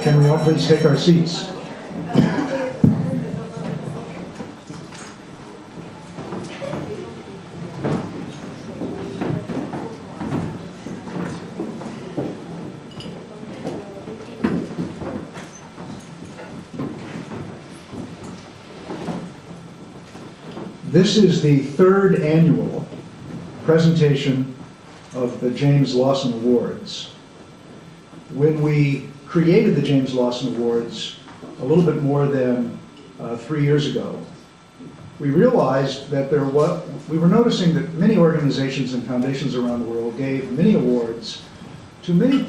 Can we all please take our seats? This is the third annual presentation of the James Lawson Awards. When we created the James Lawson Awards a little bit more than 3 years ago, we realized that we were noticing that many organizations and foundations around the world gave many awards to many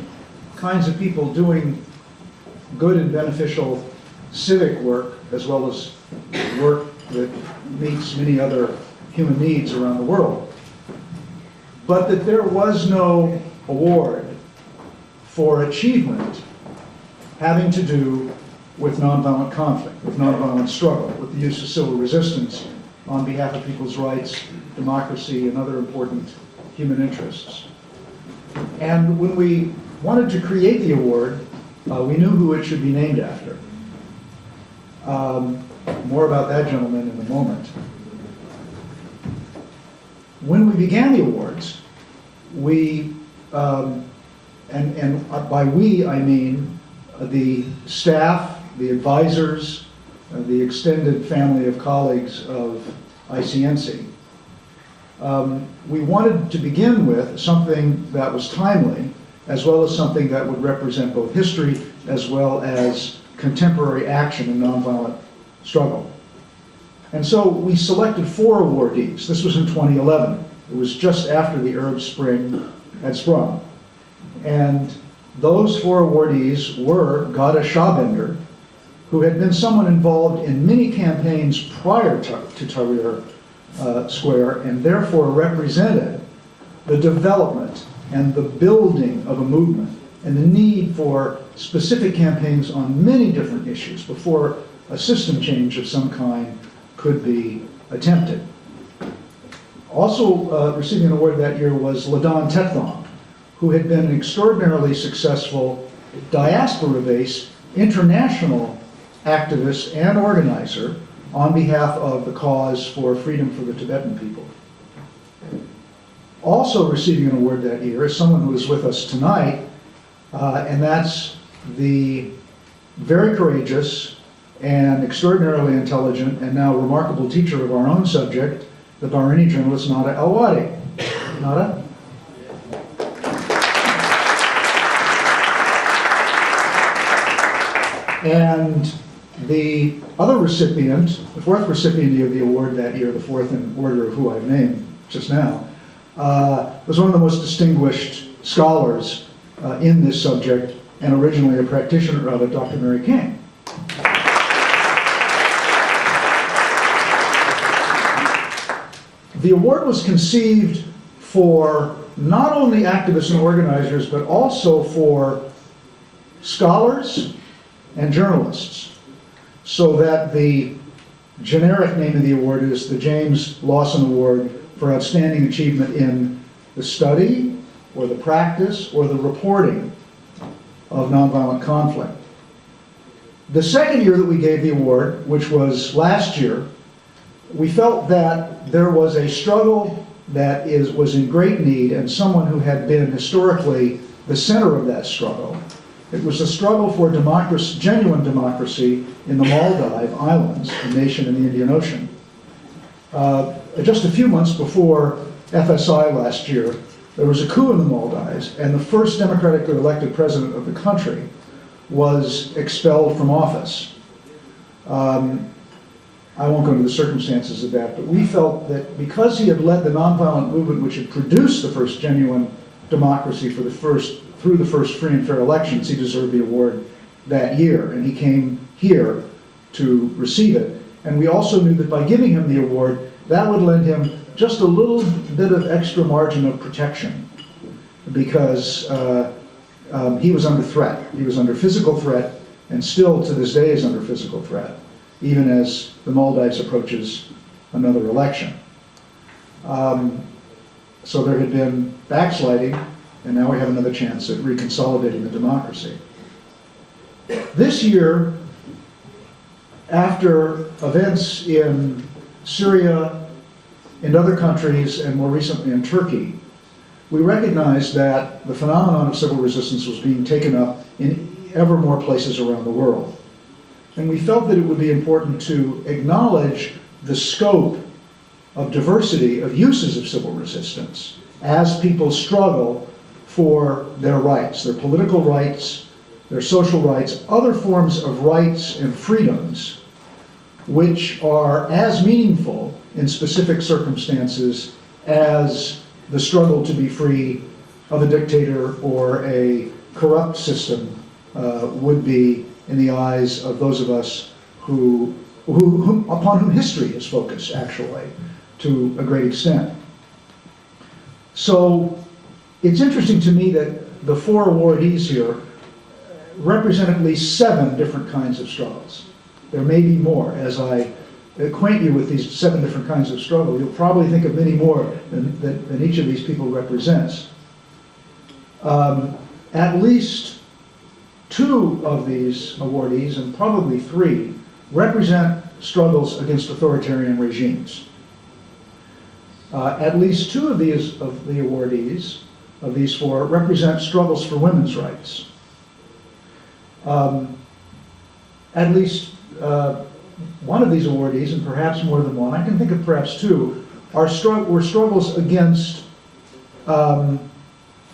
kinds of people doing good and beneficial civic work, as well as work that meets many other human needs around the world. But that there was no award for achievement having to do with nonviolent conflict, with nonviolent struggle, with the use of civil resistance on behalf of people's rights, democracy, and other important human interests. And when we wanted to create the award, we knew who it should be named after. More about that gentleman in a moment. When we began the awards, we, and by we I mean the staff, the advisors, the extended family of colleagues of ICNC. We wanted to begin with something that was timely, as well as something that would represent both history as well as contemporary action in nonviolent struggle. And so we selected 4 awardees. This was in 2011. It was just after the Arab Spring had sprung. And those 4 awardees were Ghada Shahbender, who had been someone involved in many campaigns prior to Tahrir Square, and therefore represented the development and the building of a movement and the need for specific campaigns on many different issues before a system change of some kind could be attempted. Also receiving an award that year was Ladan Tetthong, who had been an extraordinarily successful diaspora-based international activist and organizer on behalf of the cause for freedom for the Tibetan people. Also receiving an award that year is someone who is with us tonight, and that's the very courageous and extraordinarily intelligent and now remarkable teacher of our own subject, the Bahraini journalist Nada El-Wadi. Nada? And the other recipient, the 4th recipient of the award that year, the 4th in order of who I've named just now, was one of the most distinguished scholars in this subject, and originally a practitioner of it, Dr. Mary King. The award was conceived for not only activists and organizers, but also for scholars and journalists, so that the generic name of the award is the James Lawson Award for Outstanding Achievement in the Study, or the Practice, or the Reporting of Nonviolent Conflict. The second year that we gave the award, which was last year, we felt that there was a struggle that was in great need, and someone who had been historically the center of that struggle. It was a struggle for democracy, genuine democracy in the Maldive Islands, a nation in the Indian Ocean. Just a few months before FSI last year, there was a coup in the Maldives, and the first democratically elected president of the country was expelled from office. I won't go into the circumstances of that, but we felt that because he had led the nonviolent movement which had produced the first genuine democracy through the first free and fair elections, he deserved the award that year, and he came here to receive it. And we also knew that by giving him the award, that would lend him just a little bit of extra margin of protection, because he was under threat. He was under physical threat, and still to this day is under physical threat, even as the Maldives approaches another election. So there had been backsliding, and now we have another chance at reconsolidating the democracy. This year, after events in Syria and other countries, and more recently in Turkey, we recognized that the phenomenon of civil resistance was being taken up in ever more places around the world. And we felt that it would be important to acknowledge the scope of diversity of uses of civil resistance as people struggle for their rights, their political rights, their social rights, other forms of rights and freedoms which are as meaningful in specific circumstances as the struggle to be free of a dictator or a corrupt system would be in the eyes of those of us upon whom history is focused, actually, to a great extent. So it's interesting to me that the 4 awardees here represent at least 7 different kinds of struggles. There may be more. As I acquaint you with these 7 different kinds of struggle, you'll probably think of many more than each of these people represents. At least 2 of these awardees, and probably 3, represent struggles against authoritarian regimes. At least 2 of the awardees, of these 4, represent struggles for women's rights. At least one of these awardees, and perhaps more than one, I can think of perhaps 2, were struggles against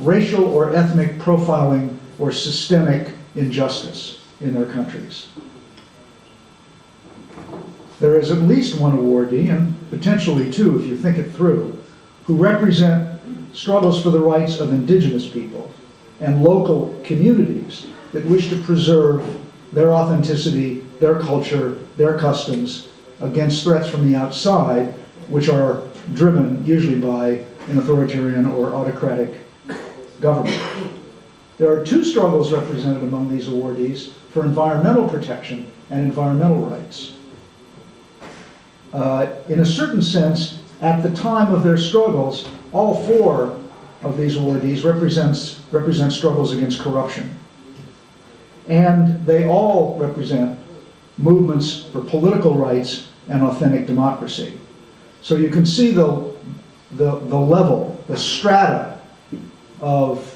racial or ethnic profiling or systemic injustice in their countries. There is at least one awardee, and potentially 2 if you think it through, who represent struggles for the rights of indigenous people and local communities that wish to preserve their authenticity, their culture, their customs against threats from the outside, which are driven usually by an authoritarian or autocratic government. There are 2 struggles represented among these awardees for environmental protection and environmental rights. In a certain sense, at the time of their struggles, all 4 of these awardees represent struggles against corruption. And they all represent movements for political rights and authentic democracy. So you can see the level, the strata of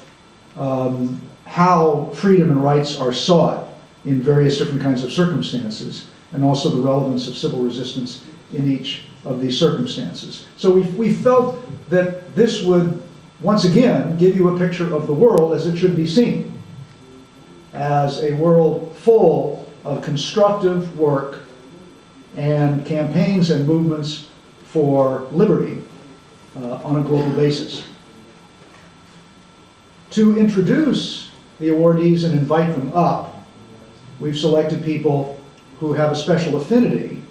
how freedom and rights are sought in various different kinds of circumstances, and also the relevance of civil resistance in each of these circumstances. So we felt that this would, once again, give you a picture of the world as it should be seen, as a world full of constructive work and campaigns and movements for liberty on a global basis. To introduce the awardees and invite them up, we've selected people who have a special affinity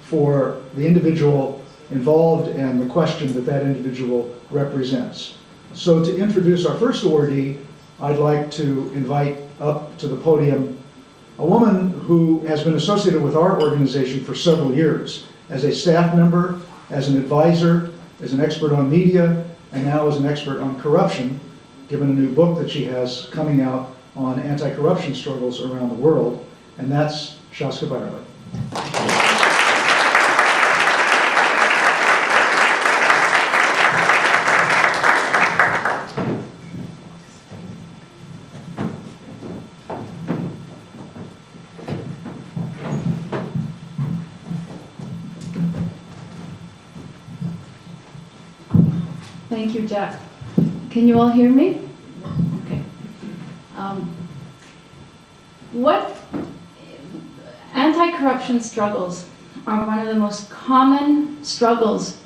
for the individual involved and the question that that individual represents. So to introduce our first awardee, I'd like to invite up to the podium a woman who has been associated with our organization for several years as a staff member, as an advisor, as an expert on media, and now as an expert on corruption, given a new book that she has coming out on anti-corruption struggles around the world, and that's Shaska Byerly. Thank you, Jack. Can you all hear me? Okay. What anti-corruption struggles are one of the most common struggles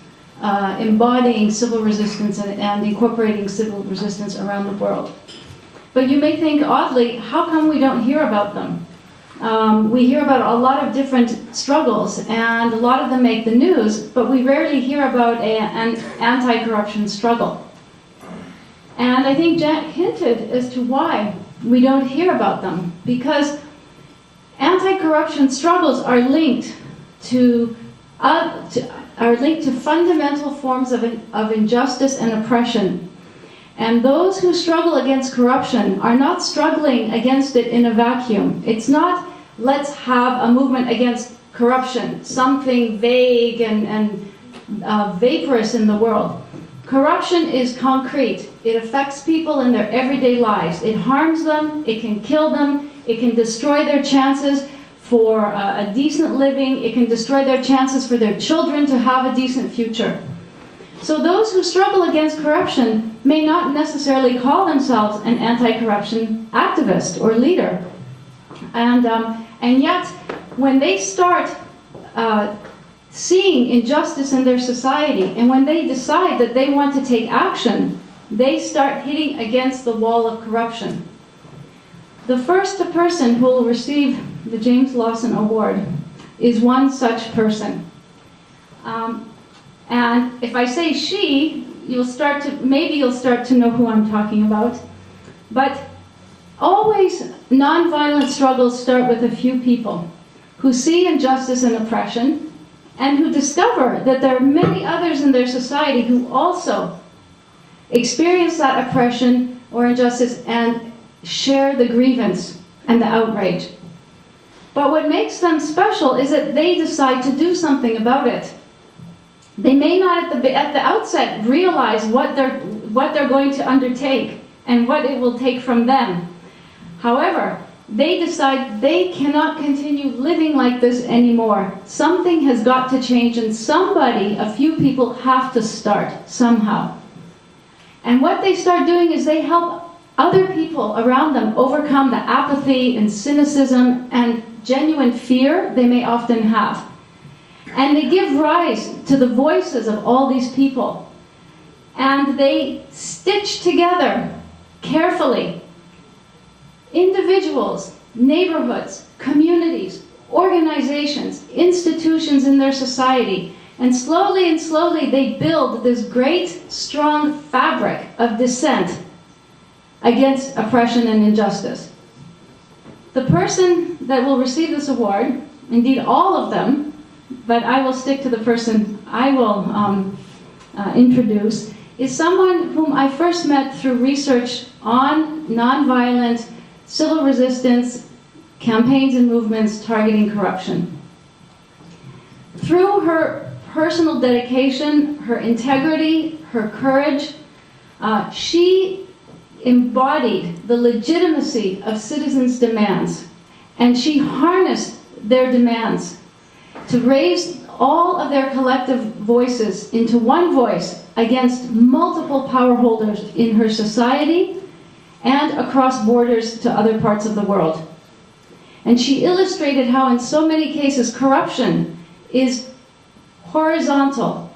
embodying civil resistance and incorporating civil resistance around the world. But you may think, oddly, how come we don't hear about them? We hear about a lot of different struggles, and a lot of them make the news, but we rarely hear about an anti-corruption struggle. And I think Jack hinted as to why we don't hear about them, because anti-corruption struggles are linked to fundamental forms of injustice and oppression. And those who struggle against corruption are not struggling against it in a vacuum. It's not, let's have a movement against corruption, something vague and vaporous in the world. Corruption is concrete. It affects people in their everyday lives. It harms them, it can kill them, it can destroy their chances for a decent living, it can destroy their chances for their children to have a decent future. So those who struggle against corruption may not necessarily call themselves an anti-corruption activist or leader. And yet, when they start seeing injustice in their society, and when they decide that they want to take action, they start hitting against the wall of corruption. The first person who will receive the James Lawson Award is one such person. And if I say she, maybe you'll start to know who I'm talking about. But always, nonviolent struggles start with a few people who see injustice and oppression, and who discover that there are many others in their society who also experience that oppression or injustice and share the grievance and the outrage. But what makes them special is that they decide to do something about it. They may not at the outset realize what they're going to undertake and what it will take from them. However, they decide they cannot continue living like this anymore. Something has got to change, and a few people have to start somehow. And what they start doing is they help other people around them overcome the apathy and cynicism and genuine fear they may often have. And they give rise to the voices of all these people. And they stitch together carefully individuals, neighborhoods, communities, organizations, institutions in their society. And slowly they build this great, strong fabric of dissent against oppression and injustice. The person that will receive this award, indeed all of them, but I will stick to the person I will introduce, is someone whom I first met through research on nonviolent civil resistance campaigns and movements targeting corruption. Through her personal dedication, her integrity, her courage, she embodied the legitimacy of citizens' demands, and she harnessed their demands to raise all of their collective voices into one voice against multiple power holders in her society and across borders to other parts of the world. And she illustrated how in so many cases corruption is horizontal.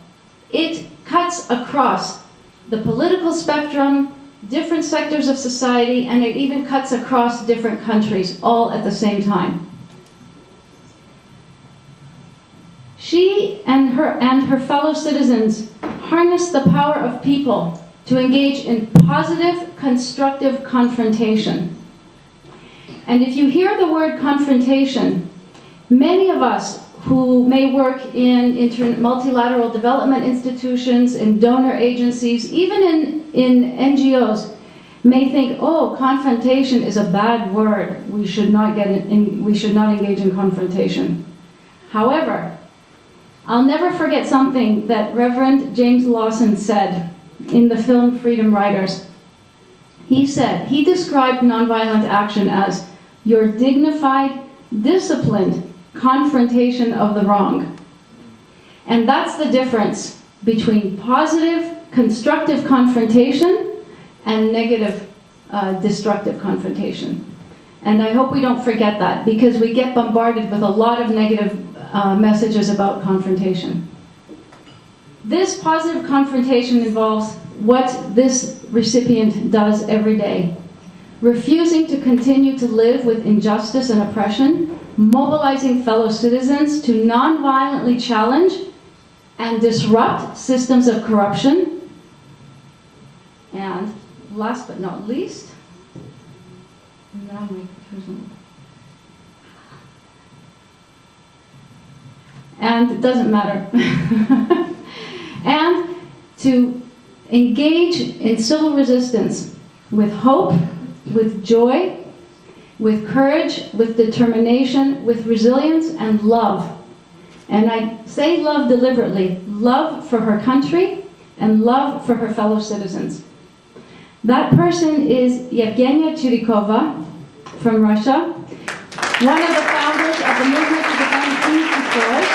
It cuts across the political spectrum, different sectors of society, and it even cuts across different countries all at the same time. She and her fellow citizens harness the power of people to engage in positive, constructive confrontation. And if you hear the word confrontation, many of us who may work in multilateral development institutions, in donor agencies, even in NGOs, may think, oh, confrontation is a bad word. We should not engage in confrontation. However, I'll never forget something that Reverend James Lawson said in the film Freedom Riders. He described nonviolent action as your dignified, disciplined confrontation of the wrong. And that's the difference between positive, constructive confrontation and negative, destructive confrontation. And I hope we don't forget that, because we get bombarded with a lot of negative messages about confrontation. This positive confrontation involves what this recipient does every day. Refusing to continue to live with injustice and oppression, mobilizing fellow citizens to non-violently challenge and disrupt systems of corruption. And last but not least, and it doesn't matter, and to engage in civil resistance with hope, with joy, with courage, with determination, with resilience and love. And I say love deliberately, love for her country and love for her fellow citizens. That person is Yevgenia Chirikova from Russia, one of the founders of the movement to defend industry stores.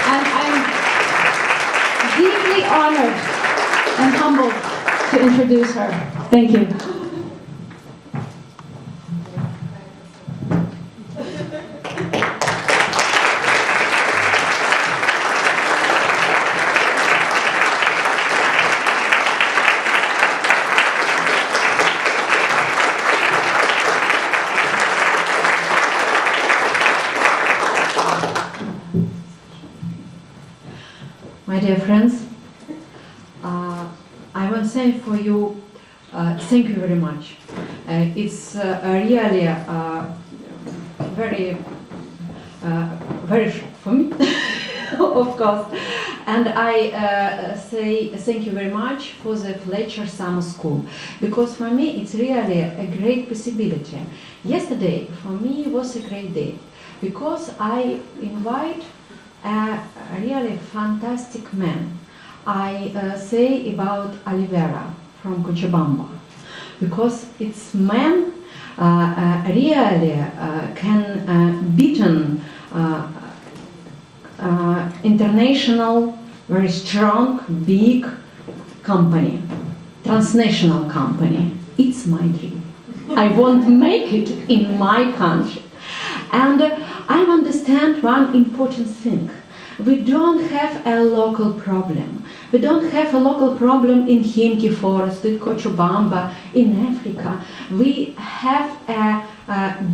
And I'm deeply honored and humbled to introduce her. Thank you. My dear friends, I want to say for you, thank you very much. It's really very for me, of course. And I say thank you very much for the Fletcher Summer School, because for me it's really a great possibility. Yesterday for me was a great day, because I invite a really fantastic man. I say about Oliveira from Cochabamba, because it's man really can beaten international, very strong, big company, transnational company. It's my dream. I want to make it in my country. And I understand one important thing. We don't have a local problem. We don't have a local problem in Khimki forest, in Cochabamba, in Africa. We have a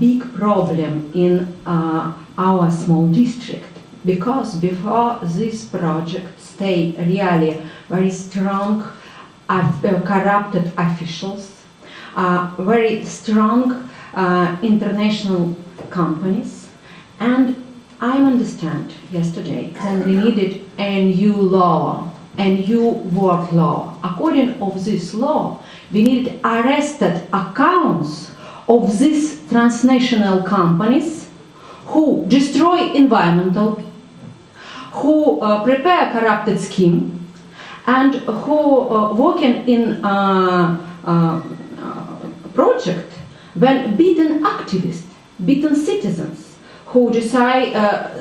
big problem in our small district, because before this project stay really very strong corrupted officials, very strong international companies, and I understand yesterday that we needed a new law, a new work law. According of this law, we needed arrested accounts of these transnational companies who destroy environmental, who prepare corrupted scheme, and who working in project when beaten activists, beaten citizens, who decide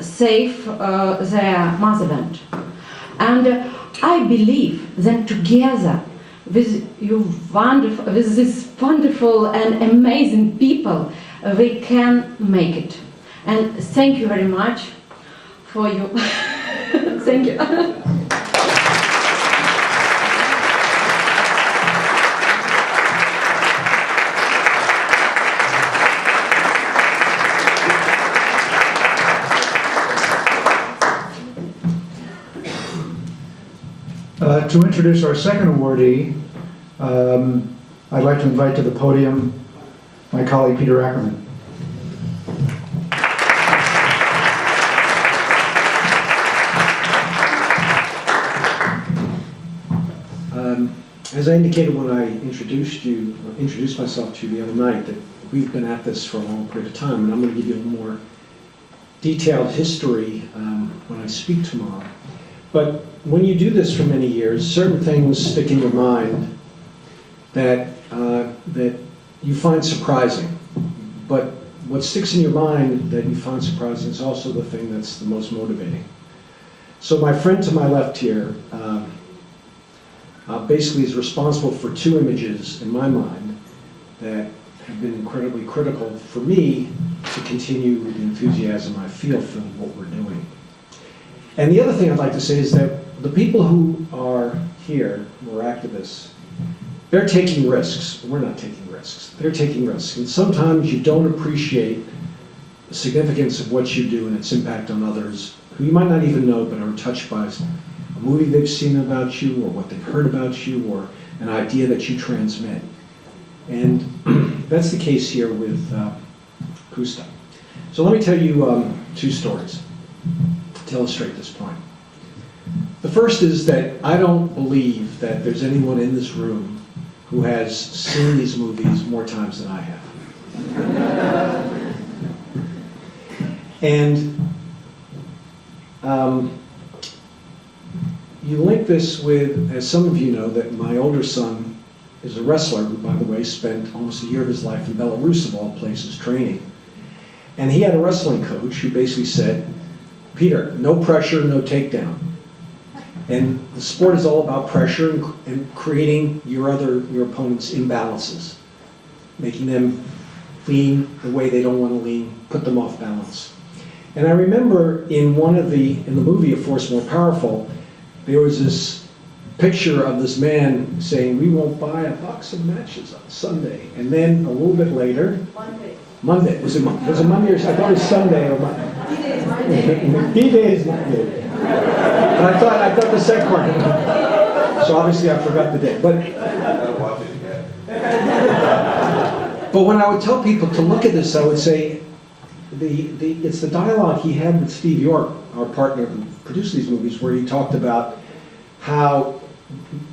save their motherland. And I believe that together with with these wonderful and amazing people, we can make it. And thank you very much for you. Thank you. To introduce our second awardee, I'd like to invite to the podium my colleague Peter Ackerman. As I indicated when I introduced myself to you the other night, that we've been at this for a long period of time, and I'm going to give you a more detailed history when I speak tomorrow. But when you do this for many years, certain things stick in your mind that you find surprising. But what sticks in your mind that you find surprising is also the thing that's the most motivating. So my friend to my left here basically is responsible for two images in my mind that have been incredibly critical for me to continue the enthusiasm I feel for what we're doing. And the other thing I'd like to say is that the people who are here, who are activists, they're taking risks. We're not taking risks. They're taking risks. And sometimes you don't appreciate the significance of what you do and its impact on others who you might not even know but are touched by a movie they've seen about you, or what they've heard about you, or an idea that you transmit. And that's the case here with Kusta. So let me tell you two stories. to illustrate this point. The first is that I don't believe that there's anyone in this room who has seen these movies more times than I have. And you link this with, as some of you know, that my older son is a wrestler who, by the way, spent almost a year of his life in Belarus, of all places, training. And he had a wrestling coach who basically said, Peter, no pressure, no takedown. And the sport is all about pressure and creating your opponent's imbalances, making them lean the way they don't want to lean, put them off balance. And I remember in the movie A Force More Powerful, there was this picture of this man saying, we won't buy a box of matches on Sunday. And then a little bit later, Monday. Was it Monday or I thought it was Sunday or Monday. D-Day is Monday. But I thought the second part. So obviously I forgot the day. But when I would tell people to look at this, I would say it's the dialogue he had with Steve York, our partner who produced these movies, where he talked about how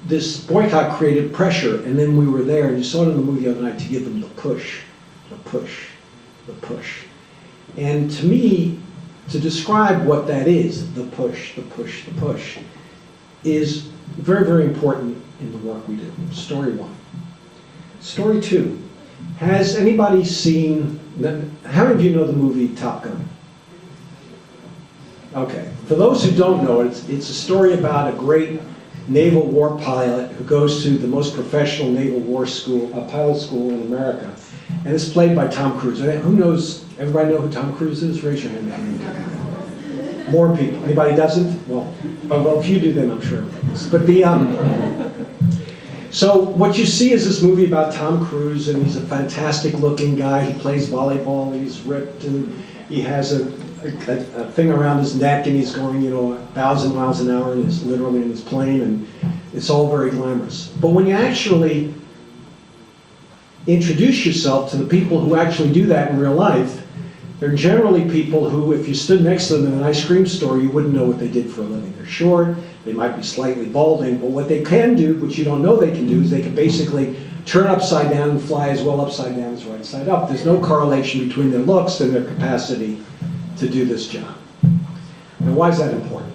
this boycott created pressure, and then we were there, and you saw it in the movie the other night, to give them the push, the push, the push. And to me, to describe what that is, the push, the push, the push, is very, very important in the work we do. Story one. Story two. Has anybody seen, how many of you know the movie Top Gun? Okay. For those who don't know it, it's a story about a great naval war pilot who goes to the most professional naval war school, a pilot school in America. And it's played by Tom Cruise. Who knows, everybody know who Tom Cruise is? Raise your hand. More people. Anybody doesn't? Well, if you do, then I'm sure everybody does. But so what you see is this movie about Tom Cruise, and he's a fantastic looking guy. He plays volleyball, he's ripped, and he has a thing around his neck, and he's going, 1,000 miles an hour, and he's literally in his plane, and it's all very glamorous. But when you actually introduce yourself to the people who actually do that in real life, they're generally people who, if you stood next to them in an ice cream store, you wouldn't know what they did for a living. They're short, they might be slightly balding, but what they can do, which you don't know they can do, is they can basically turn upside down and fly as well upside down as right side up. There's no correlation between their looks and their capacity to do this job. Now, why is that important?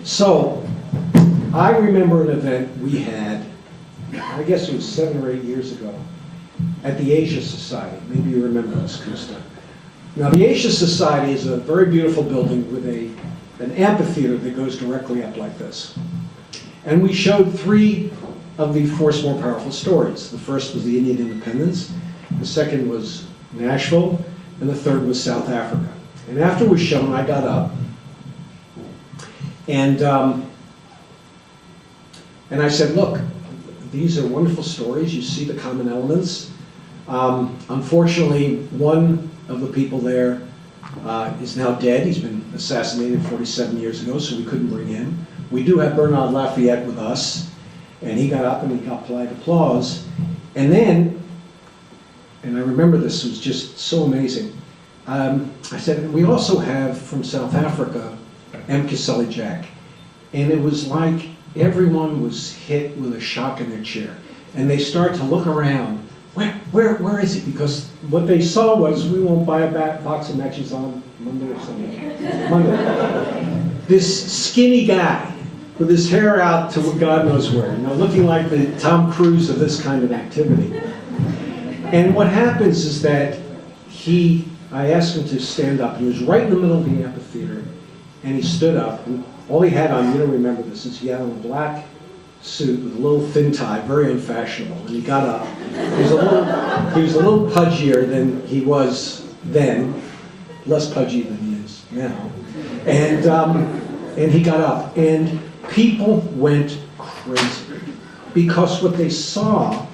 So, I remember an event we had, I guess it was 7 or 8 years ago, at the Asia Society. Maybe you remember this, Kusta. Now, the Asia Society is a very beautiful building with an amphitheater that goes directly up like this. And we showed 3 of the Force More Powerful stories. The first was the Indian independence, the second was Nashville, and the third was South Africa. And after it was shown, I got up, and I said, look, these are wonderful stories. You see the common elements. Unfortunately, one of the people there is now dead. He's been assassinated 47 years ago, so we couldn't bring him. We do have Bernard Lafayette with us, and he got up and he got polite applause. And then, and I remember this was just so amazing, I said, we also have from South Africa, M. Kiseli Jack. And it was like everyone was hit with a shock in their chair. And they start to look around. Where is it? Because what they saw was, we won't buy a box of matches on Monday or Sunday. Monday. This skinny guy with his hair out to God knows where, looking like the Tom Cruise of this kind of activity. And what happens is that I asked him to stand up. He was right in the middle of the amphitheater, and he stood up. And all he had on, you don't remember this, is he had on a black suit with a little thin tie, very unfashionable. And he got up. He was a little pudgier than he was then, less pudgy than he is now. And he got up, and people went crazy because what they saw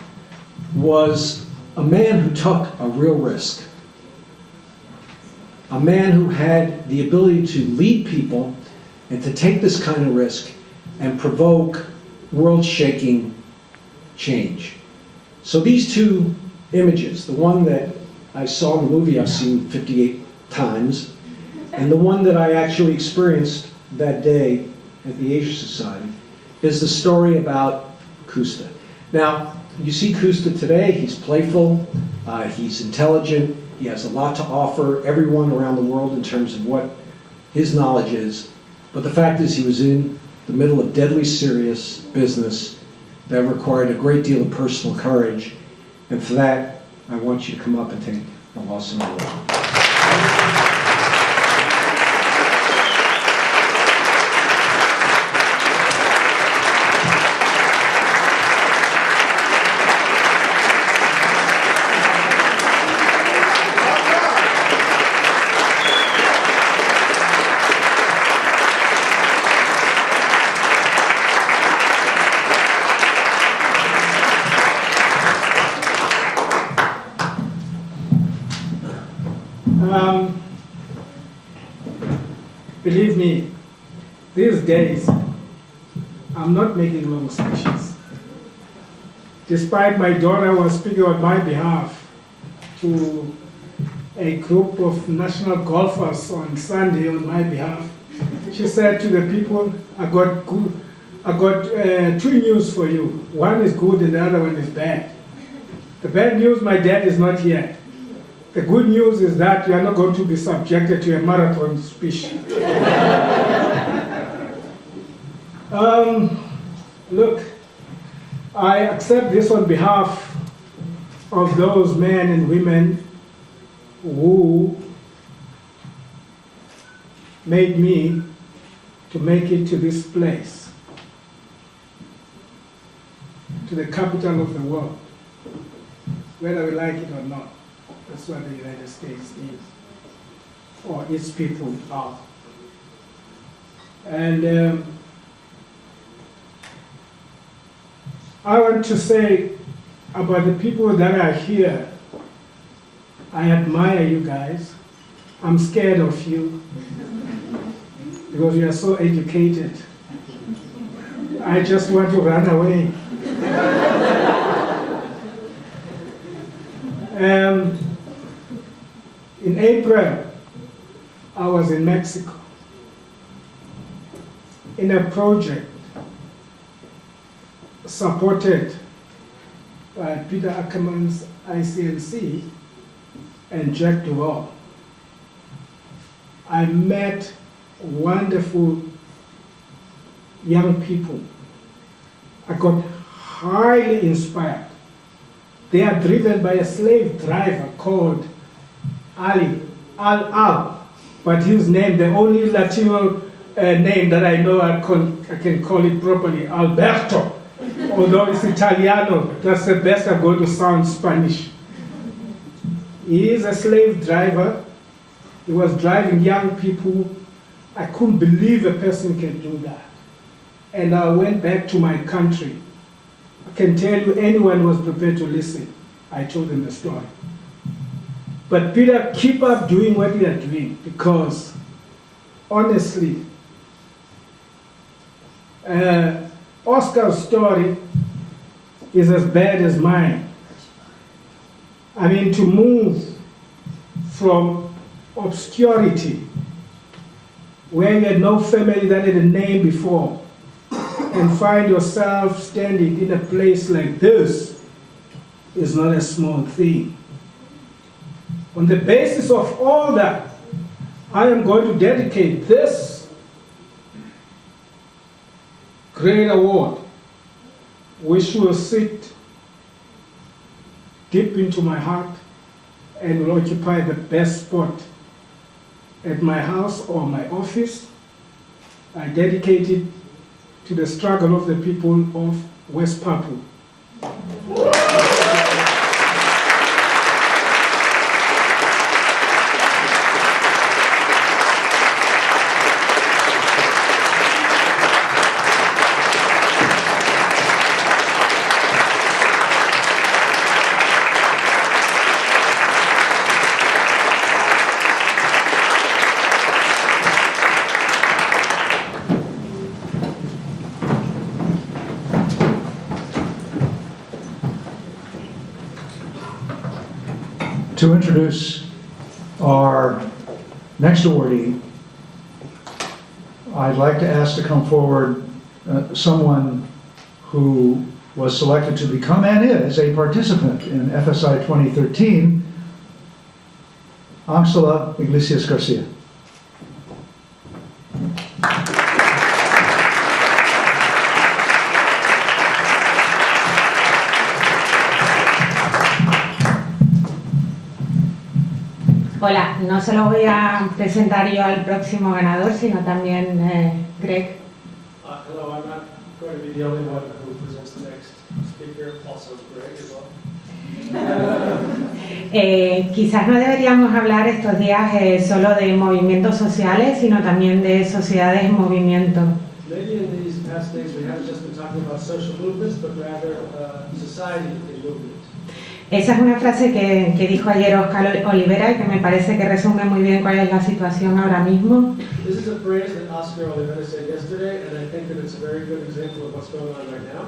was a man who took a real risk. A man who had the ability to lead people and to take this kind of risk and provoke world-shaking change. So these 2 images, the one that I saw in the movie I've seen 58 times, And the one that I actually experienced that day at the Asia Society is the story about Kusta. Now, you see Kusta today, he's playful, he's intelligent, he has a lot to offer everyone around the world in terms of what his knowledge is. But the fact is he was in the middle of deadly serious business that required a great deal of personal courage. And for that, I want you to come up and take the Lawson Award. Believe me, these days, I'm not making long speeches. Despite my daughter was speaking on my behalf to a group of national golfers on Sunday on my behalf, she said to the people, I got two news for you. One is good and the other one is bad. The bad news, my dad is not here. The good news is that you are not going to be subjected to a marathon speech. Look, I accept this on behalf of those men and women who made me to make it to this place, to the capital of the world, whether we like it or not. That's what the United States is, or its people are. And I want to say about the people that are here, I admire you guys. I'm scared of you because you are so educated. I just want to run away. In April, I was in Mexico in a project supported by Peter Ackerman's ICNC and Jack Duvall. I met wonderful young people. I got highly inspired. They are driven by a slave driver called Al, but his name, the only Latino name that I know I can call it properly, Alberto. Although it's Italiano, that's the best I'm going to sound Spanish. He is a slave driver. He was driving young people. I couldn't believe a person can do that. And I went back to my country. I can tell you anyone was prepared to listen. I told them the story. But Peter, keep up doing what you are doing, because honestly, Oscar's story is as bad as mine. I mean, to move from obscurity, where you had no family that had a name before, and find yourself standing in a place like this is not a small thing. On the basis of all that, I am going to dedicate this great award, which will sit deep into my heart and will occupy the best spot at my house or my office. I dedicate it to the struggle of the people of West Papua. To introduce our next awardee, I'd like to ask to come forward someone who was selected to become and is a participant in FSI 2013, Ángela Iglesias Garcia. Hola, no solo voy a presentar yo al próximo ganador, sino también Greg. Hello, I'm not going to be the only one who presents the next speaker, also Greg as well. Quizás no deberíamos hablar estos días solo de movimientos sociales, sino también de sociedades en movimiento. Maybe in these past days we haven't just been talking about social movements, but rather society in movement. Esa es una frase que dijo ayer Oscar Olivera y que me parece que resume muy bien cuál es la situación ahora mismo. This is a phrase that Oscar Olivera said yesterday, and I think that it's a very good example of what's going on right now.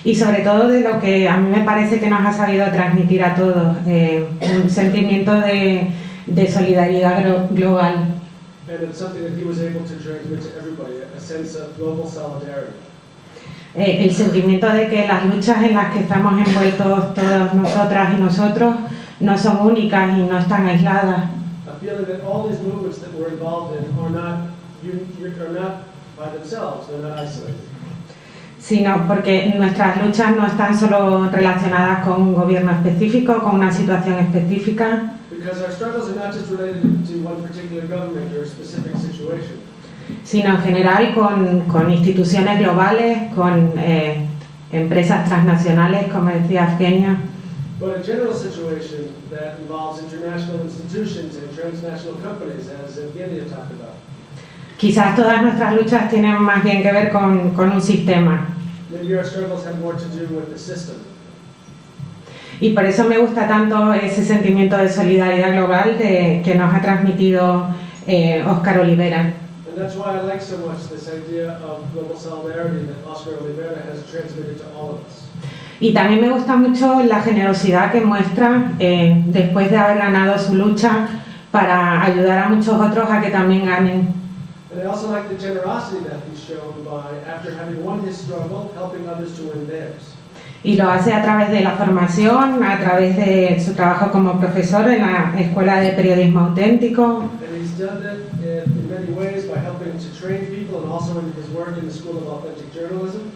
Y sobre todo de lo que a mí me parece que nos ha sabido transmitir a todos, un sentimiento de solidaridad global. And it's something that he was able to transmit to everybody, a sense of global solidarity. El sentimiento de que las luchas en las que estamos envueltos todas nosotras y nosotros no son únicas y no están aisladas. A feeling that all these movements that we're involved in are not by themselves, they're not isolated. Sino porque nuestras luchas no están solo relacionadas con un gobierno específico, con una situación específica, Because our struggles are not just related to one particular government or a specific situation. sino en general con instituciones globales, con empresas transnacionales, como decía Evgenia, But a general situation that involves international institutions and transnational companies, as Evgenia talked about. quizás todas nuestras luchas tienen más bien que ver con un sistema. Maybe our struggles have more to do with the system. Y por eso me gusta tanto ese sentimiento de solidaridad global que nos ha transmitido Oscar Olivera. And that's why I like so much this idea of global solidarity that Oscar Olivera has transmitted to all of us. Y también me gusta mucho la generosidad que muestra después de haber ganado su lucha para ayudar a muchos otros a que también ganen. And I also like the generosity that he's shown by, after having won his struggle, helping others to win theirs. Y lo hace a través de la formación, a través de su trabajo como profesor en la Escuela de Periodismo Auténtico. And he's done it in many ways by helping to train people and also in his work in the School of Authentic Journalism.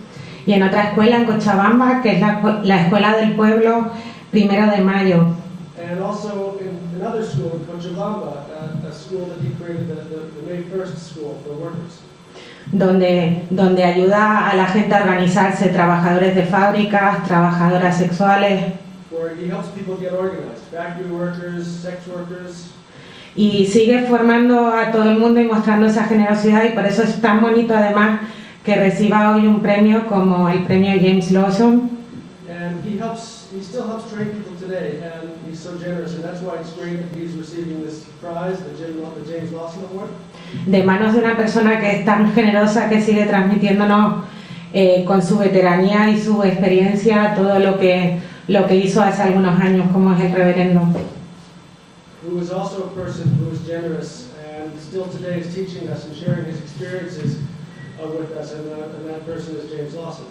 Y en otra escuela en Cochabamba, que es la Escuela del Pueblo 1 de Mayo, And also in another school in Cochabamba, a school that he created, the May 1st School for Workers, donde ayuda a la gente a organizarse, trabajadores de fábricas, trabajadoras sexuales, where he helps people get organized, factory workers, sex workers. y sigue formando a todo el mundo y mostrando esa generosidad, y por eso es tan bonito además que reciba hoy un premio como el premio James Lawson. And he still helps train people today, and he's so generous, and that's why it's great that he's receiving this prize, the James Lawson Award. De manos de una persona que es tan generosa, que sigue transmitiéndonos con su veteranía y su experiencia todo lo que hizo hace algunos años, como es el reverendo. Who is also a person who is generous and still today is teaching us and sharing his experiences with us, and that person is James Lawson.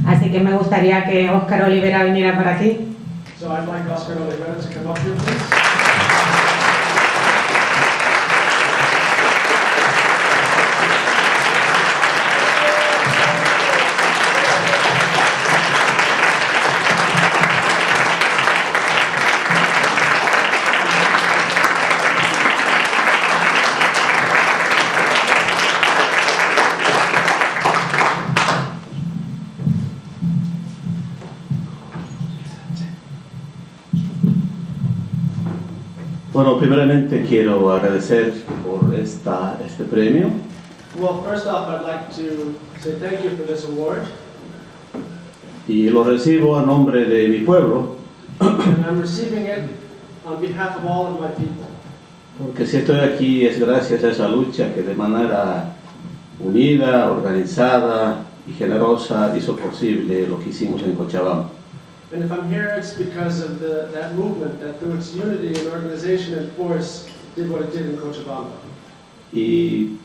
Así que me gustaría que Oscar Olivera viniera por aquí. So I'd like Oscar Olivera to come up here, please. Bueno, primeramente quiero agradecer por este premio Well, first off, I'd like to say thank you for this award, y lo recibo a nombre de mi pueblo, and I'm receiving it on behalf of all of my people. porque si estoy aquí es gracias a esa lucha que de manera unida, organizada y generosa hizo posible lo que hicimos en Cochabamba. And if I'm here, it's because of that movement that through its unity and organization and force did what it did in Cochabamba. Y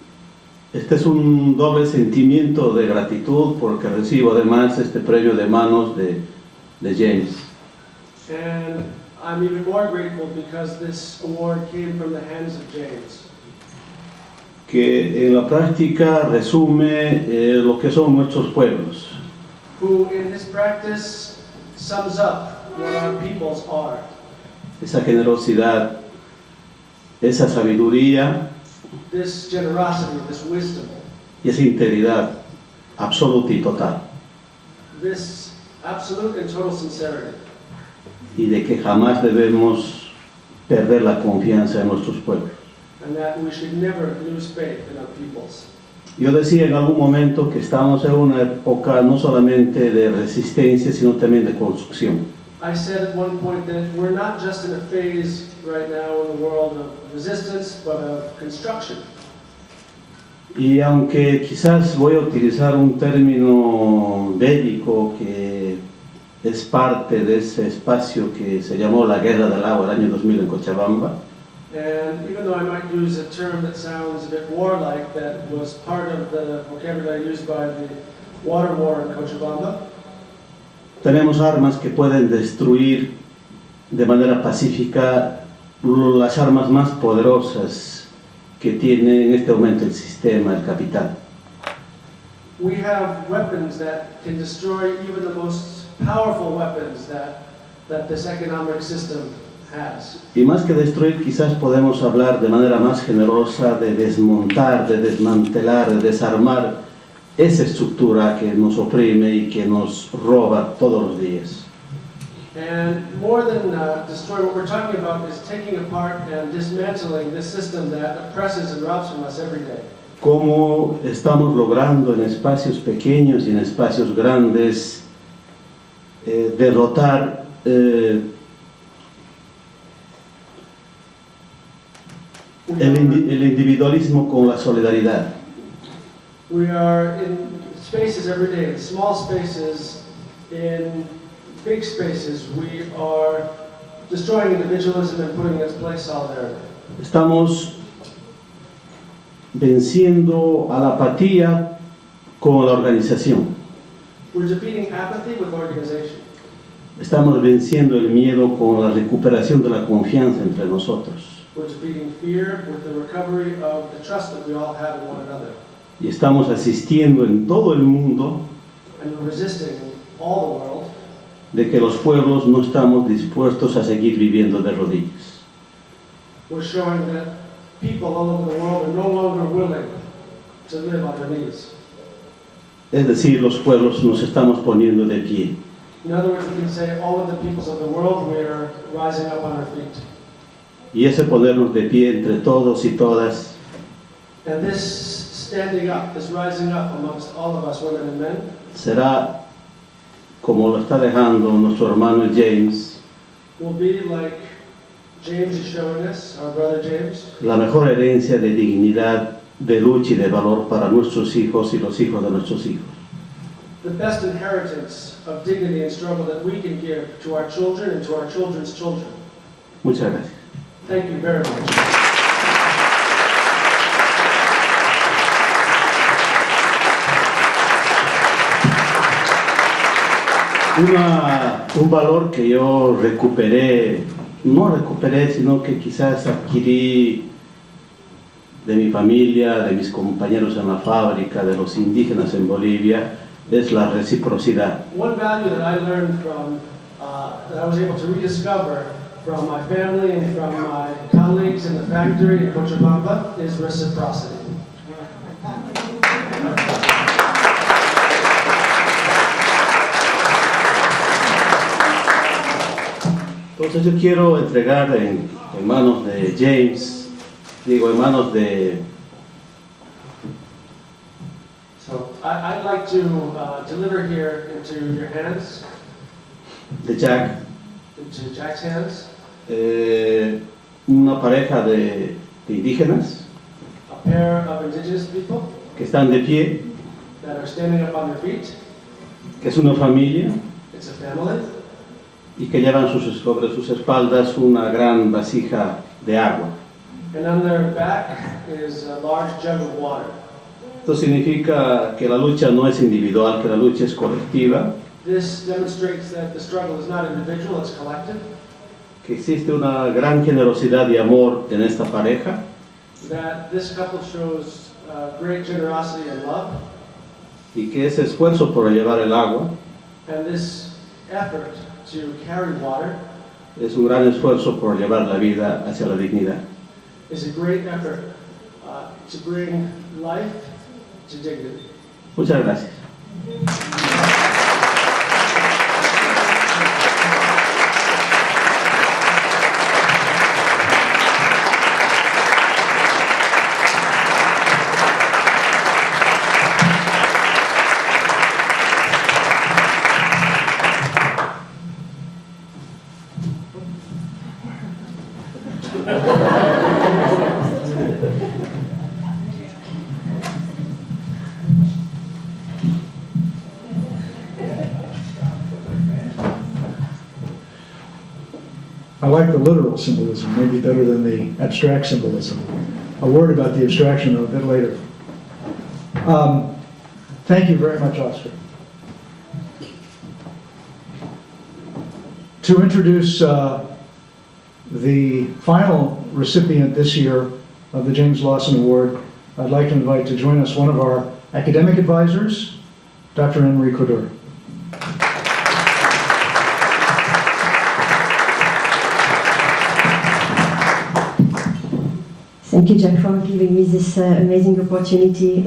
este es un doble sentimiento de gratitud porque recibo además este premio de manos de James. And I'm even more grateful because this award came from the hands of James, Que en la práctica resume lo que son nuestros pueblos. who in his practice sums up what our peoples are. Esa generosidad, esa sabiduría This generosity, this wisdom, y esa integridad absoluta y total. this absolute and total sincerity, Y de que jamás debemos perder la confianza en nuestros pueblos. and that we should never lose faith in our peoples. Yo decía en algún momento que estamos en una época no solamente de resistencia, sino también de construcción. I said at one point that we're not just in a phase right now in the world of resistance, but of construction. Y aunque quizás voy a utilizar un término bélico que es parte de ese espacio que se llamó la Guerra del Agua el año 2000 en Cochabamba, And even though I might use a term that sounds a bit warlike, that was part of the vocabulary used by the water war in Cochabamba, tenemos armas que pueden destruir de manera pacífica las armas más poderosas que tiene en este momento el sistema, el capital. we have weapons that can destroy even the most powerful weapons that this economic system has. Y más que destruir, quizás podemos hablar de manera más generosa de desmontar, de desmantelar, de desarmar esa estructura que nos oprime y que nos roba todos los días. And more than destroy, what we're talking about is taking apart and dismantling this system that oppresses and robs from us every day. Cómo estamos logrando en espacios pequeños y en espacios grandes derrotar el individualismo con la solidaridad. We are in spaces every day, in small spaces, in big spaces. We are destroying individualism and putting in its place solidarity. Estamos venciendo a la apatía con la organización. We're defeating apathy with organization. Estamos venciendo el miedo con la recuperación de la confianza entre nosotros. We're defeating fear with the recovery of the trust that we all have in one another. Y estamos asistiendo en todo el mundo And we're resisting in all the world de que los pueblos no estamos dispuestos a seguir viviendo de rodillas. we're showing that people all over the world are no longer willing to live on their knees. Es decir, los pueblos nos estamos poniendo de pie. In other words, we can say all of the peoples of the world, we are rising up on our feet. Y ese ponernos de pie entre todos y todas And this standing up, this rising up amongst all of us, women and men, será como lo está dejando nuestro hermano James, will be like James is showing us, our brother James, la mejor herencia de dignidad, de lucha y de valor para nuestros hijos y los hijos de nuestros hijos. the best inheritance of dignity and struggle that we can give to our children and to our children's children. Muchas gracias. Thank you very much. Un valor que yo no recuperé, sino que quizás adquirí de mi familia, de mis compañeros en la fábrica, de los indígenas en Bolivia, es la reciprocidad. One value that I learned from, that I was able to rediscover from my family and from my colleagues in the factory in Cochabamba is reciprocity. Entonces yo quiero entregar en manos de James, en manos de So I'd like to deliver here into your hands, Jack, into Jack's hands, una pareja de indígenas a pair of indigenous people que están de pie, that are standing up on their feet. que es una familia It's a family, y que llevan sobre sus espaldas una gran vasija de agua. And on their back is a large jug of water. Esto significa que la lucha no es individual, que la lucha es colectiva, This demonstrates that the struggle is not individual, it's collective, que existe una gran generosidad y amor en esta pareja, that this couple shows great generosity and love, y que ese esfuerzo por llevar el agua and this effort to carry water es un gran esfuerzo por llevar la vida hacia la dignidad. is a great effort to bring life to dignity. Muchas gracias. I like the literal symbolism, maybe better than the abstract symbolism. A word about the abstraction a bit later. Thank you very much, Oscar. To introduce the final recipient this year of the James Lawson Award, I'd like to invite to join us one of our academic advisors, Dr. Henry Couture. Thank you, Jack, for giving me this amazing opportunity.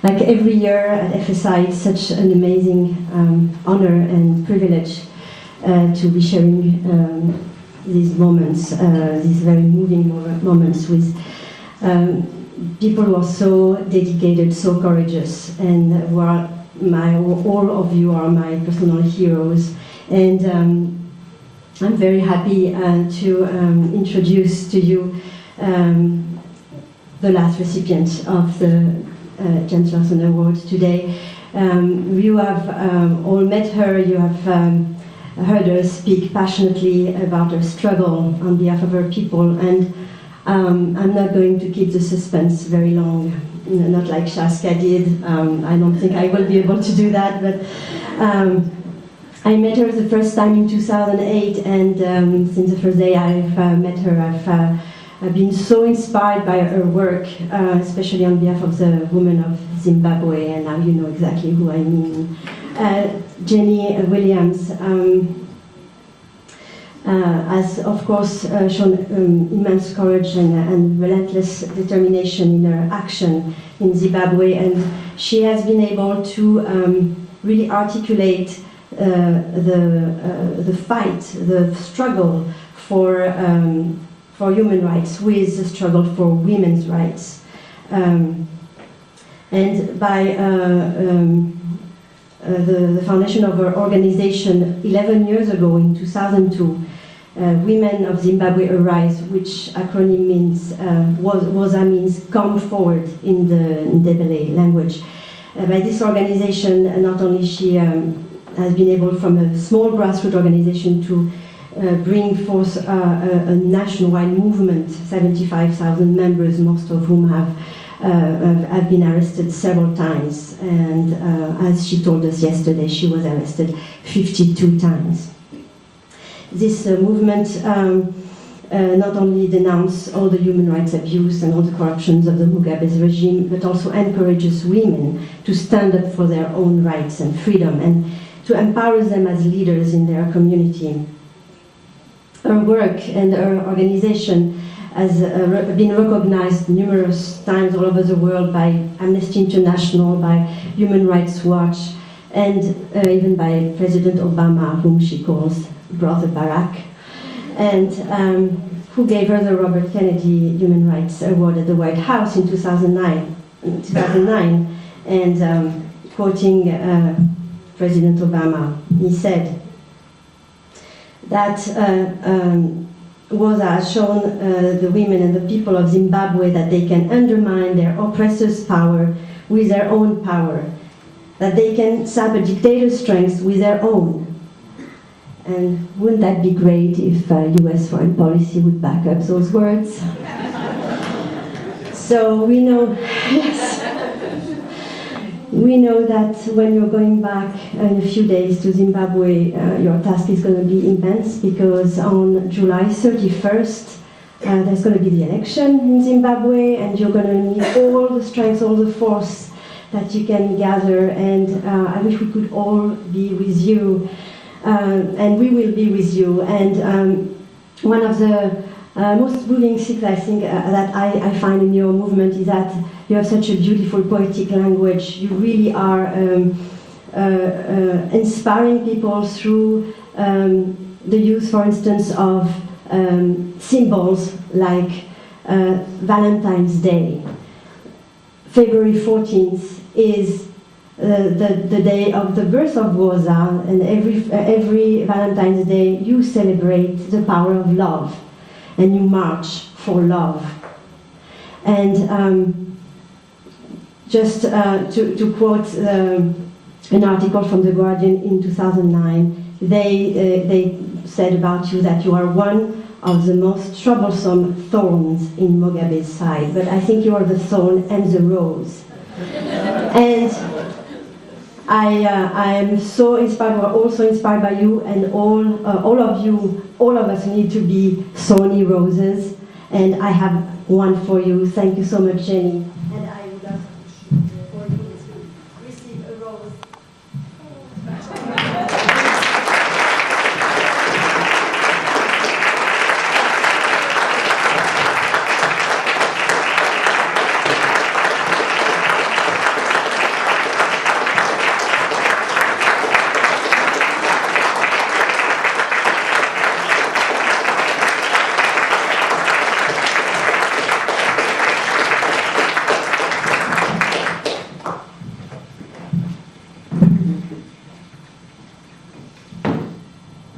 Like every year at FSI, it's such an amazing honor and privilege to be sharing these moments, these very moving moments with people who are so dedicated, so courageous, and who are all of you are my personal heroes. And I'm very happy to introduce to you the last recipient of the James Lawson Award today. You have all met her, you have heard her speak passionately about her struggle on behalf of her people, and I'm not going to keep the suspense very long, not like Shaska did. I don't think I will be able to do that, but I met her the first time in 2008, and since the first day I've met her, I've been so inspired by her work, especially on behalf of the women of Zimbabwe, and now you know exactly who I mean. Jenny Williams has, of course, shown immense courage and relentless determination in her action in Zimbabwe, and she has been able to really articulate the fight, the struggle for human rights with the struggle for women's rights. And by the foundation of her organization 11 years ago in 2002, Women of Zimbabwe Arise, which acronym means, WOZA means come forward in the Ndebele language. By this organization, not only she has been able from a small grassroots organization to bring forth a nationwide movement, 75,000 members, most of whom have been arrested several times. And as she told us yesterday, she was arrested 52 times. This movement not only denounced all the human rights abuse and all the corruptions of the Mugabe's regime, but also encourages women to stand up for their own rights and freedom and to empower them as leaders in their community. Her work and her organization has been recognized numerous times all over the world by Amnesty International, by Human Rights Watch, and even by President Obama, whom she calls Brother Barack, and who gave her the Robert Kennedy Human Rights Award at the White House in 2009. And quoting President Obama, he said that WOZA has shown the women and the people of Zimbabwe that they can undermine their oppressor's power with their own power, that they can sap a dictator's strength with their own. And wouldn't that be great if US foreign policy would back up those words? So we know, yes, we know that when you're going back in a few days to Zimbabwe, your task is going to be immense, because on July 31st, there's going to be the election in Zimbabwe, and you're going to need all the strength, all the force that you can gather, and I wish we could all be with you, and we will be with you. And one of the most moving things I think that I find in your movement is that you have such a beautiful poetic language. You really are inspiring people through the use, for instance, of symbols like Valentine's Day. February 14th is the day of the birth of Woza, and every Valentine's Day you celebrate the power of love, and you march for love. And just to quote an article from The Guardian in 2009, they said about you that you are one of the most troublesome thorns in Mugabe's side, but I think you are the thorn and the rose. And I am so inspired, we're also inspired by you, and all of us need to be thorny roses, and I have one for you. Thank you so much, Jenny. And I would love for you to receive a rose.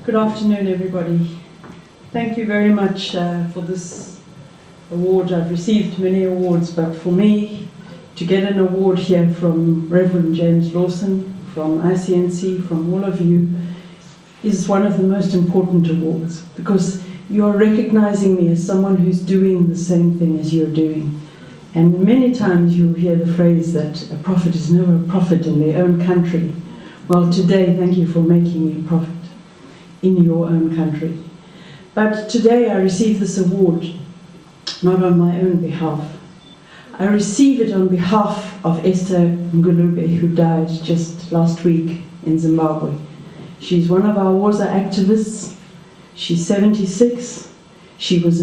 Good afternoon, everybody. Thank you very much for this award. I've received many awards, but for me, to get an award here from Reverend James Lawson, from ICNC, from all of you, is one of the most important awards, because you are recognizing me as someone who's doing the same thing as you're doing. And many times you'll hear the phrase that a prophet is never a prophet in their own country. Well, today, thank you for making me a prophet in your own country. But today I receive this award not on my own behalf. I receive it on behalf of Esther Ngulube, who died just last week in Zimbabwe. She's one of our Woza activists. She's 76. She was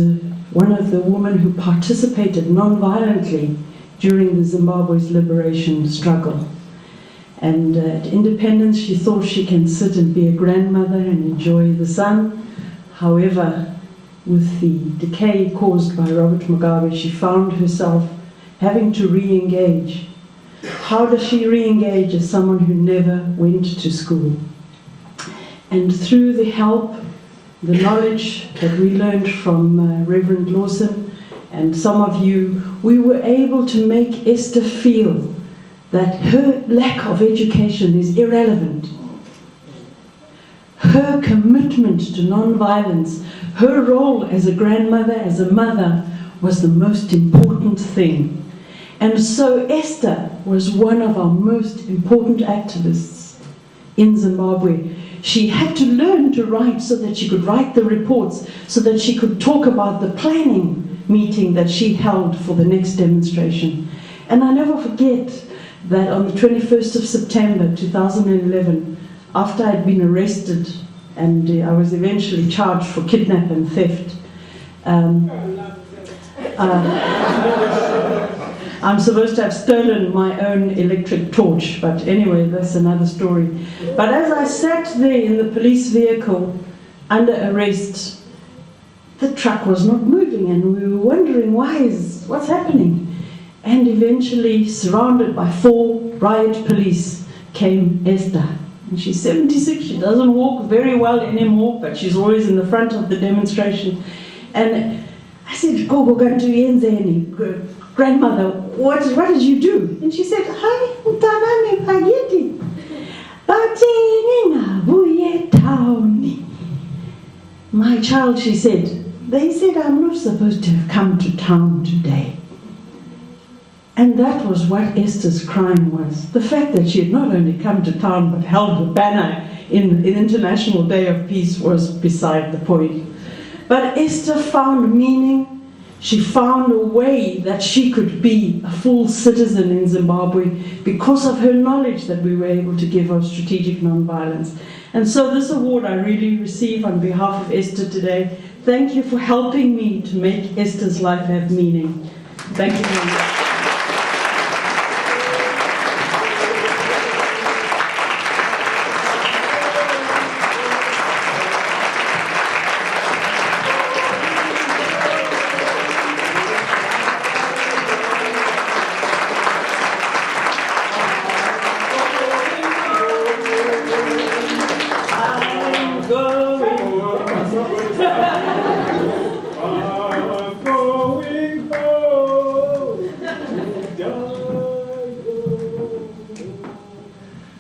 one of the women who participated non-violently during the Zimbabwe's liberation struggle. And at independence, she thought she can sit and be a grandmother and enjoy the sun. However, with the decay caused by Robert Mugabe, she found herself having to re-engage. How does she re-engage as someone who never went to school? And through the help, the knowledge that we learned from Reverend Lawson and some of you, we were able to make Esther feel that her lack of education is irrelevant. Her commitment to non-violence, her role as a grandmother, as a mother, was the most important thing. And so Esther was one of our most important activists in Zimbabwe. She had to learn to write so that she could write the reports, so that she could talk about the planning meeting that she held for the next demonstration. And I never forget that on the 21st of September 2011, after I'd been arrested and I was eventually charged for kidnap and theft, I'm supposed to have stolen my own electric torch, but anyway, that's another story. But as I sat there in the police vehicle under arrest, the truck was not moving, and we were wondering what's happening. And eventually, surrounded by 4 riot police, came Esther. And she's 76, she doesn't walk very well anymore, but she's always in the front of the demonstration. And I said, Gogo Gantuyenzeni, grandmother, what did you do? And she said, Hi, utanami pageti. Batini tauni. My child, she said, they said I'm not supposed to have come to town today. And that was what Esther's crime was. The fact that she had not only come to town but held the banner in the International Day of Peace was beside the point. But Esther found meaning. She found a way that she could be a full citizen in Zimbabwe because of her knowledge that we were able to give of strategic nonviolence. And so this award I really receive on behalf of Esther today. Thank you for helping me to make Esther's life have meaning. Thank you very much.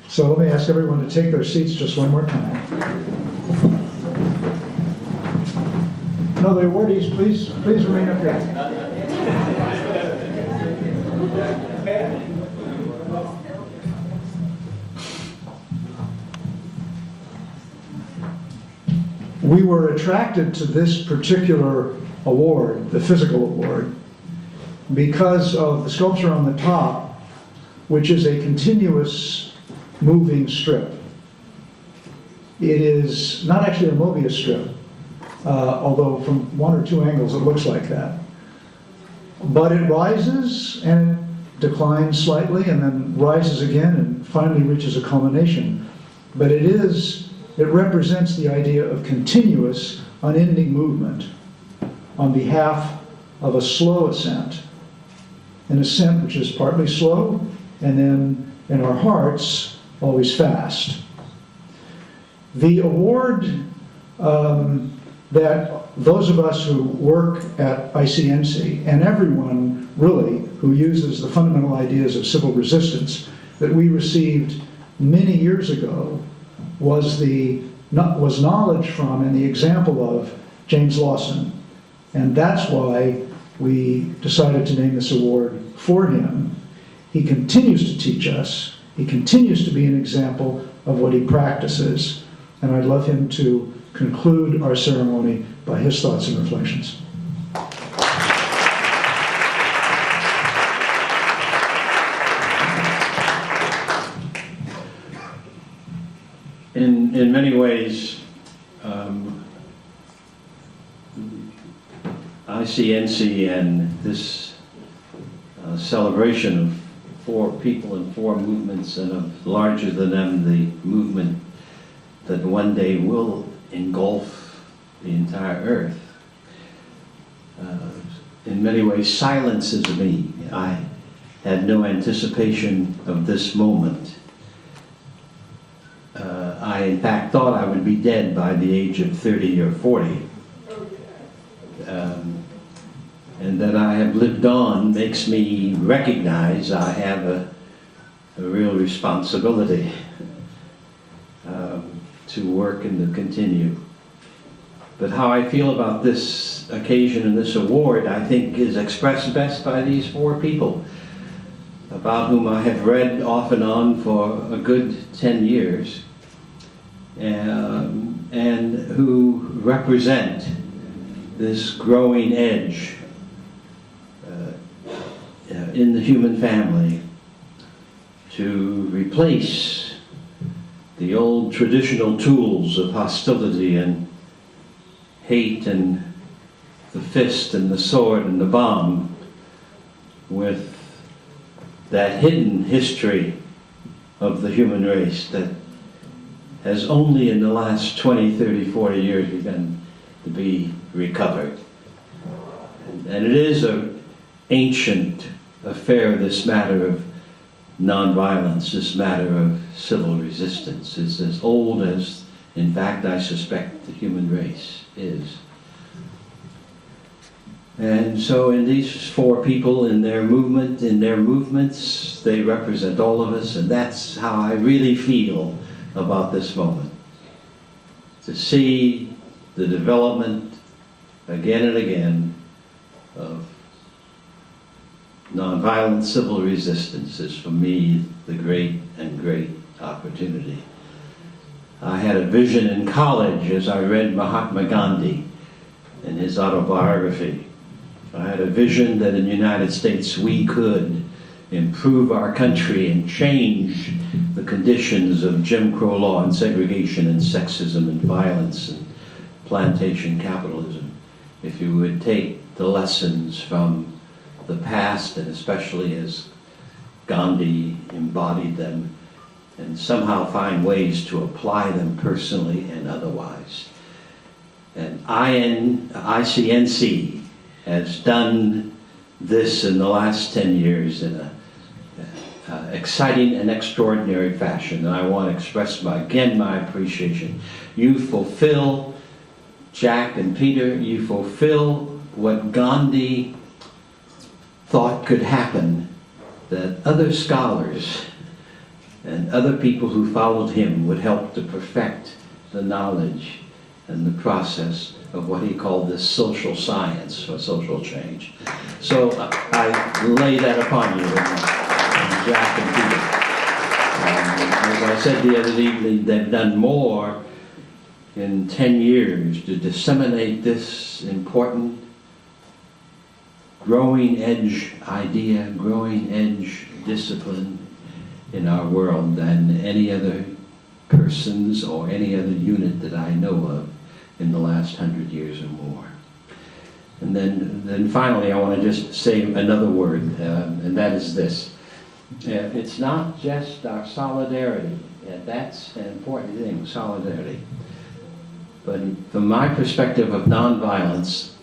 So let me ask everyone to take their seats just one more time. No, the awardees, please remain up here. We were attracted to this particular award, the physical award, because of the sculpture on the top, which is a continuous moving strip. It is not actually a Mobius strip, although from one or two angles it looks like that. But it rises and it declines slightly and then rises again and finally reaches a culmination. But it represents the idea of continuous, unending movement on behalf of a slow ascent. An ascent which is partly slow and then in our hearts always fast. The award that those of us who work at ICNC, and everyone really who uses the fundamental ideas of civil resistance that we received many years ago, was knowledge from and the example of James Lawson. And that's why we decided to name this award for him. He continues to teach us. He continues to be an example of what he practices. And I'd love him to conclude our ceremony by his thoughts and reflections. In many ways, ICNC and this celebration of 4 people and 4 movements, and of larger than them, the movement that one day will engulf the entire earth, in many ways silences me. I had no anticipation of this moment. I in fact thought I would be dead by the age of 30 or 40. And that I have lived on makes me recognize I have a real responsibility to work and to continue. But how I feel about this occasion and this award, I think, is expressed best by these 4 people, about whom I have read off and on for a good 10 years, and who represent this growing edge in the human family to replace the old traditional tools of hostility and hate and the fist and the sword and the bomb with that hidden history of the human race that has only in the last 20, 30, 40 years begun to be recovered. And it is an ancient affair, this matter of nonviolence, this matter of civil resistance. It's as old as, in fact, I suspect the human race is. And so in these 4 people, in their movements, they represent all of us, and that's how I really feel about this moment. To see the development again and again of nonviolent civil resistance is for me the great opportunity. I had a vision in college as I read Mahatma Gandhi in his autobiography. I had a vision that in the United States we could improve our country and change the conditions of Jim Crow law and segregation and sexism and violence and plantation capitalism if you would take the lessons from the past, and especially as Gandhi embodied them, and somehow find ways to apply them personally and otherwise. And ICNC has done this in the last 10 years in a exciting and extraordinary fashion, and I want to express again my appreciation. You fulfill, Jack and Peter, you fulfill what Gandhi thought could happen, that other scholars and other people who followed him would help to perfect the knowledge and the process of what he called this social science for social change. So I lay that upon you, Jack and Peter. As I said the other evening, they've done more in 10 years to disseminate this important growing edge idea, growing edge discipline in our world than any other persons or any other unit that I know of in the last 100 years or more. And then finally, I want to just say another word, and that is this. It's not just our solidarity. That's an important thing, solidarity. But from my perspective of nonviolence,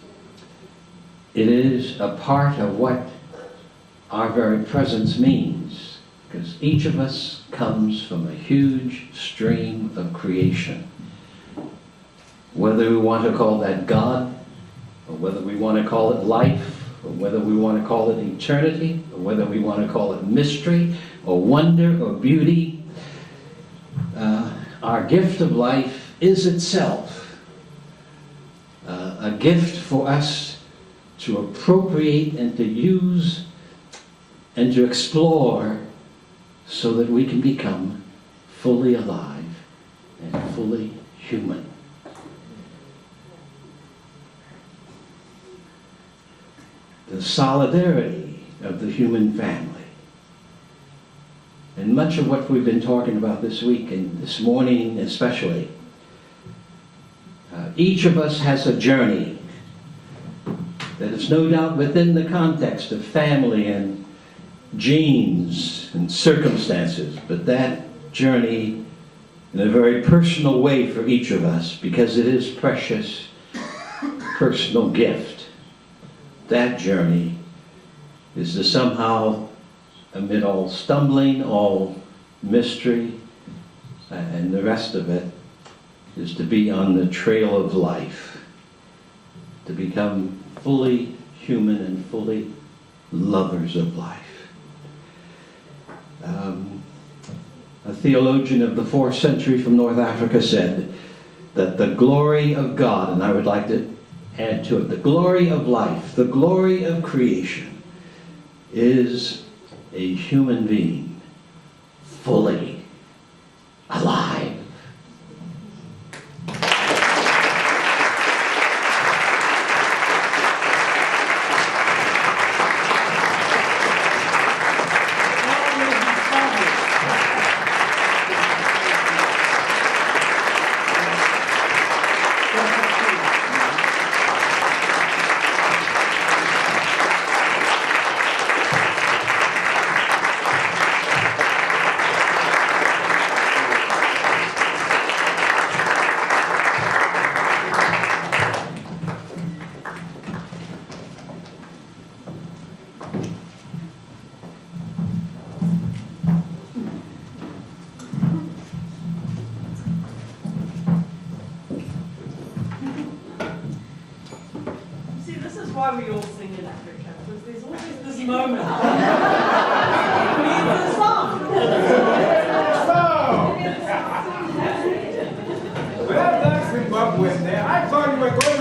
it is a part of what our very presence means, because each of us comes from a huge stream of creation. Whether we want to call that God, or whether we want to call it life, or whether we want to call it eternity, or whether we want to call it mystery, or wonder, or beauty, our gift of life is itself a gift for us to appropriate and to use and to explore so that we can become fully alive and fully human. The solidarity of the human family. And much of what we've been talking about this week and this morning especially, each of us has a journey that is no doubt within the context of family and genes and circumstances, but that journey in a very personal way for each of us, because it is precious personal gift. That journey is to somehow, amid all stumbling, all mystery, and the rest of it, is to be on the trail of life, to become fully human and fully lovers of life. A theologian of the 4th century from North Africa said that the glory of God, and I would like to add to it, the glory of life, the glory of creation, is a human being fully alive. Why we all sing in Africa, because there's always this moment. We need a song. Well done, Zimbabwe. I thought you were going